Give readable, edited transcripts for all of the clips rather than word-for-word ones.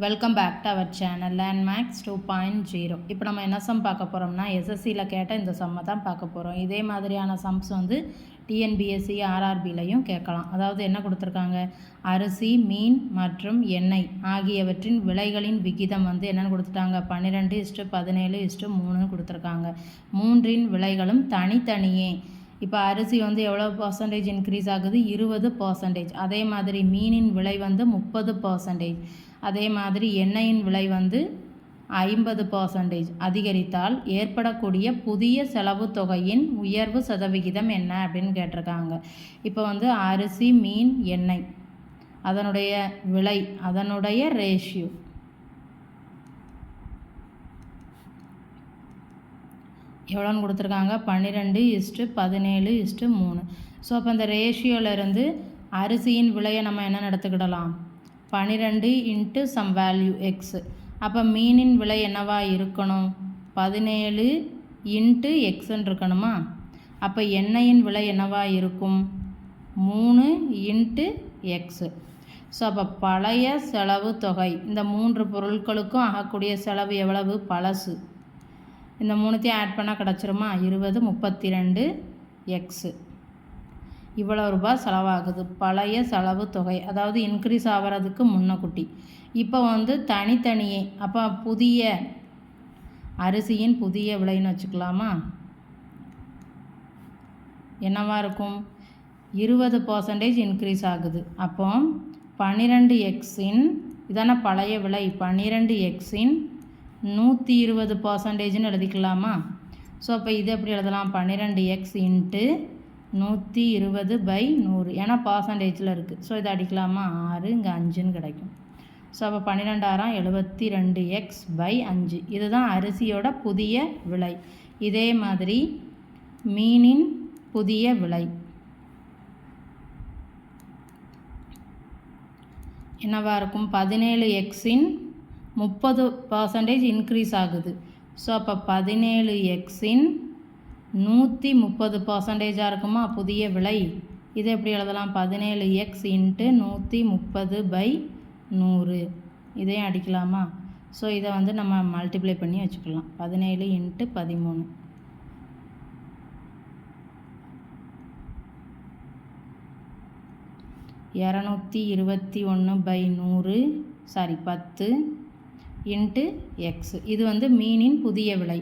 Welcome back to our channel Landmax 2.0. இப்போ நம்ம என்ன சம் பார்க்க போகிறோம்னா எஸ்எஸ்சியில் கேட்ட இந்த சம்மை தான் பார்க்க போகிறோம். இதே மாதிரியான சம்ஸ் வந்து டிஎன்பிஎஸ்சி ஆர்ஆர்பிலையும் கேட்கலாம். அதாவது என்ன கொடுத்துருக்காங்க, அரிசி, மீன் மற்றும் எண்ணெய் ஆகியவற்றின் விலைகளின் விகிதம் வந்து என்னென்னு கொடுத்துட்டாங்க, 12:17:3 கொடுத்துருக்காங்க. மூன்றின் விலைகளும் தனித்தனியே. இப்போ அரிசி வந்து எவ்வளோ பர்சன்டேஜ் இன்க்ரீஸ் ஆகுது, 20%. அதே மாதிரி மீனின் விலை வந்து 30%. அதே மாதிரி எண்ணெயின் விலை வந்து 50% அதிகரித்தால் ஏற்படக்கூடிய புதிய செலவு தொகையின் உயர்வு சதவிகிதம் என்ன அப்படின்னு கேட்டிருக்காங்க. இப்போ வந்து அரிசி, மீன், எண்ணெய் அதனுடைய விலை, அதனுடைய ரேஷியோ எவ்வளோன்னு கொடுத்துருக்காங்க, 12:17:3. ஸோ அப்போ இந்த ரேஷியோலேருந்து அரிசியின் விலையை நம்ம என்னென்னு எடுத்துக்கிடலாம், 12 இன்ட்டு சம் வேல்யூ எக்ஸு. அப்போ மீனின் விலை என்னவா இருக்கணும், 17 இன்ட்டு எக்ஸுன்னு இருக்கணுமா. அப்போ எண்ணெயின் விலை என்னவா இருக்கும், 3 இன்ட்டு எக்ஸு. ஸோ அப்போ பழைய செலவு தொகை, இந்த 3 பொருட்களுக்கும் ஆகக்கூடிய செலவு எவ்வளவு, பழசு. இந்த 3த்தையும் ஆட் பண்ணால் கிடச்சிருமா, 20, 32 எக்ஸு. இவ்வளோ ரூபாய் செலவாகுது பழைய செலவு தொகை, அதாவது இன்க்ரீஸ் ஆகிறதுக்கு முன்னக்குட்டி. இப்போ வந்து தனித்தனியே, அப்போ புதிய அரிசியின் புதிய விலைன்னு வச்சுக்கலாமா, என்னவா இருக்கும், 20% இன்க்ரீஸ் ஆகுது. அப்போ 12xன் இதான பழைய விலை, 12xன் 120%ன்னு எழுதிக்கலாமா. ஸோ அப்போ இது எப்படி எழுதலாம், 12x இன்ட்டு 120/100, ஏன்னா பர்சன்டேஜில் இருக்குது. ஸோ இதை அடிக்கலாமா, 6 இங்கே 5ன்னு கிடைக்கும். ஸோ அப்போ 12,72x/5. இதுதான் அரிசியோட புதிய விலை. இதே மாதிரி மீனின் புதிய விலை என்னவா இருக்கும், 17xன் 30% இன்க்ரீஸ் ஆகுது. ஸோ அப்போ 17xன் 130%ஆக இருக்குமா புதிய விலை. இதை எப்படி எழுதலாம், 17x இன்ட்டு 130/100. இதையும் அடிக்கலாமா. ஸோ இதை வந்து நம்ம மல்டிப்ளை பண்ணி வச்சுக்கலாம், 17 இன்ட்டு 13. (221/100) 10 into X. இது வந்து மீனின் புதிய விலை.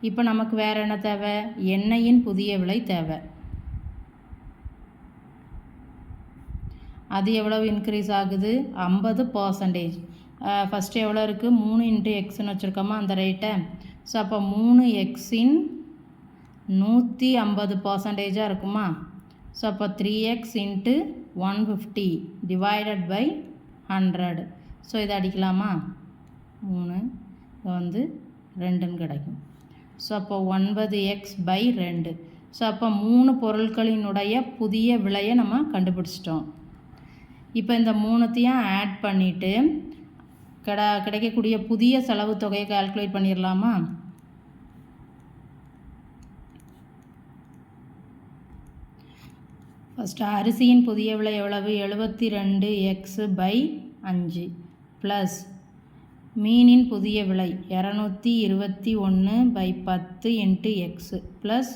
இப்போ நமக்கு வேறு என்ன தேவை, எண்ணெயின் புதிய விலை தேவை. அது எவ்வளவு இன்க்ரீஸ் ஆகுது, 50%. ஃபஸ்ட்டு எவ்வளோ இருக்குது, 3 இன்ட்டு எக்ஸ்ன்னு வச்சுருக்கோமா அந்த ரேட்டை. ஸோ அப்போ 3xன் 150%ஆக இருக்குமா. ஸோ அப்போ 3x இன்ட்டு 150 /100. ஸோ இதை அடிக்கலாமா, 3 வந்து 2ன்னு கிடைக்கும். ஸோ அப்போ 9x/2. ஸோ அப்போ 3 பொருட்களினுடைய புதிய விலையை நம்ம கண்டுபிடிச்சிட்டோம். இப்போ இந்த 3த்தையும் ஆட் பண்ணிவிட்டு கிடைக்கக்கூடிய புதிய செலவு தொகையை கால்குலேட் பண்ணிடலாமா. ஃபஸ்ட்டு அரிசியின் புதிய விலை எவ்வளவு, 72x/5 ப்ளஸ் மீனின் புதிய விலை 221/10 இன்ட்டு எக்ஸு ப்ளஸ்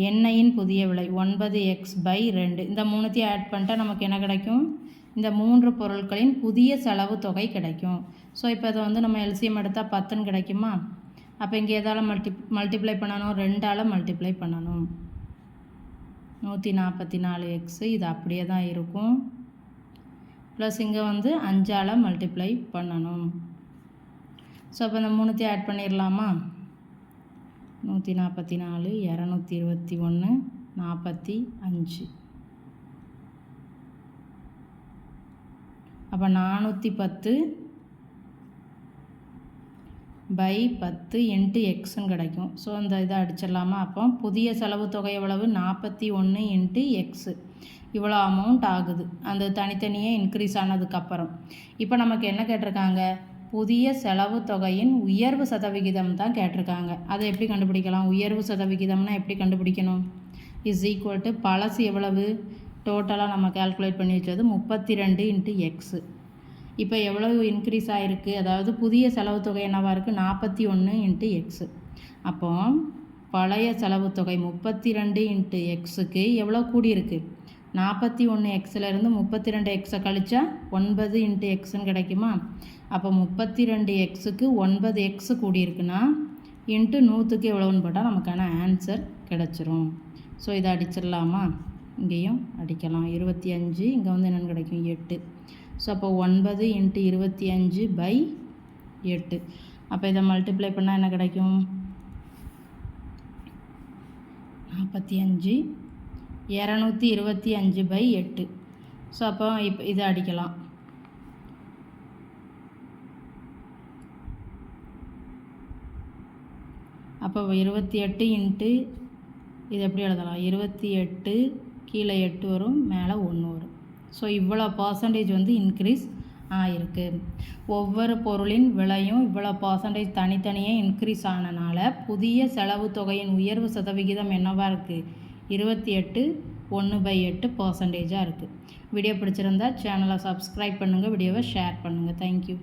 எண்ணெயின் புதிய விலை 9x/2. இந்த 3த்தையும் ஆட் பண்ணிட்டா நமக்கு என்ன கிடைக்கும், இந்த 3 பொருட்களின் புதிய செலவு தொகை கிடைக்கும். ஸோ இப்போ இதை வந்து நம்ம எல்சிஎம் எடுத்தால் 10ன்னு கிடைக்குமா. அப்போ இங்கே எதால் மல்டிப்ளை பண்ணணும், 2ஆல் மல்டிப்ளை பண்ணணும். 144x இது அப்படியே தான் இருக்கும். ப்ளஸ் இங்கே வந்து 5ஆல் மல்டிப்ளை பண்ணணும். ஸோ அப்போ இந்த 3த்தையும் ஆட் பண்ணிடலாமா, 144, 221, 45. அப்போ 410/10 இன்ட்டு எக்ஸுன்னு கிடைக்கும். ஸோ இந்த இதை அடிச்சிடலாமா. அப்போ புதிய செலவு தொகை எவ்வளவு, 41 இன்ட்டு எக்ஸு. இவ்வளோ அமௌண்ட் ஆகுது அந்த தனித்தனியே இன்க்ரீஸ் ஆனதுக்கப்புறம். இப்போ நமக்கு என்ன கேட்டிருக்காங்க, புதிய செலவு தொகையின் உயர்வு சதவிகிதம் தான் கேட்டிருக்காங்க. அதை எப்படி கண்டுபிடிக்கலாம், உயர்வு சதவிகிதம்னா எப்படி கண்டுபிடிக்கணும், = பழசு எவ்வளவு, டோட்டலாக நம்ம கால்குலேட் பண்ணி வச்சது 32 இன்ட்டு எக்ஸு. இப்போ எவ்வளவு இன்க்ரீஸ் ஆகிருக்கு, அதாவது புதிய செலவு தொகை என்னவாக இருக்குது, 41 இன்ட்டு எக்ஸு. அப்போ பழைய செலவு தொகை 32 இன்ட்டு எக்ஸுக்கு எவ்வளோ கூடியிருக்கு, 41 எக்ஸிலேருந்து 32 எக்ஸை கழிச்சா 9 இன்ட்டு எக்ஸுன்னு கிடைக்குமா. அப்போ 32 எக்ஸுக்கு 9 எக்ஸு கூடியிருக்குன்னா இன்ட்டு 100க்கு எவ்வளோன்னு போட்டால் நமக்கான ஆன்சர் கிடச்சிரும். ஸோ இதை அடிச்சிடலாமா, இங்கேயும் அடிக்கலாம். 25 இங்கே வந்து என்னென்னு கிடைக்கும், 8. ஸோ அப்போ 9 இன்ட்டு 25/8. அப்போ இதை மல்டிப்ளை பண்ணால் என்ன கிடைக்கும், 45. 225/8. ஸோ அப்போ இப்போ இதை அடிக்கலாம். அப்போ 28 இன்ட்டு இது எப்படி எழுதலாம், 28 கீழே 8 வரும், மேலே 1 வரும். ஸோ இவ்வளோ பர்சன்டேஜ் வந்து இன்க்ரீஸ் ஆகிருக்கு. ஒவ்வொரு பொருளின் விலையும் இவ்வளோ பர்சன்டேஜ் தனித்தனியாக இன்க்ரீஸ் ஆனனால புதிய செலவு தொகையின் உயர்வு சதவிகிதம் என்னவாக இருக்குது, 28 1/8% இருக்குது. வீடியோ பிடிச்சிருந்தா சேனலை சப்ஸ்கிரைப் பண்ணுங்கள், வீடியோவை ஷேர் பண்ணுங்கள். தேங்க்யூ.